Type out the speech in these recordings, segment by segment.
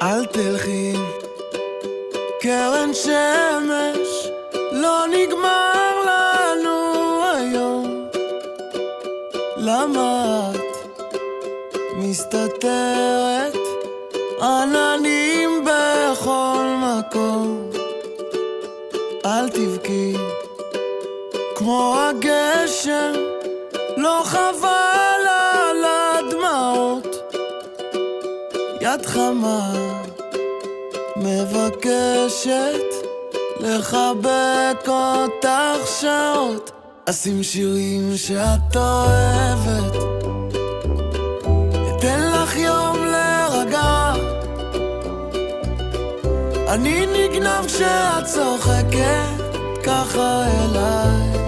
אל תלכי, קרן שמש, לא נגמר לנו היום. למה את מסתתרת, עננים בכל מקום? אל תבכי, כמו הגשם, לא חבל על הדמעות. יד חמה מבקשת לחבק אותך שעות. אשים שירים שאת אוהבת, אתן לך יום להירגע. אני נגנב כשאת צוחקת ככה אליי.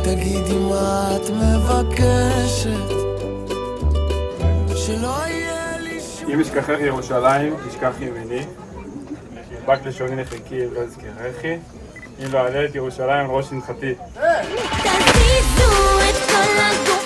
תגידי מה את מבקשת, שלא יהיה לי שום... אם אשכחך ירושלים, תשכח ימיני. נדבק לשוני לחיקי, לא אזכרכי. אם לא אעלה את ירושלים על ראש שמחתי. תזיזו את כל הגוף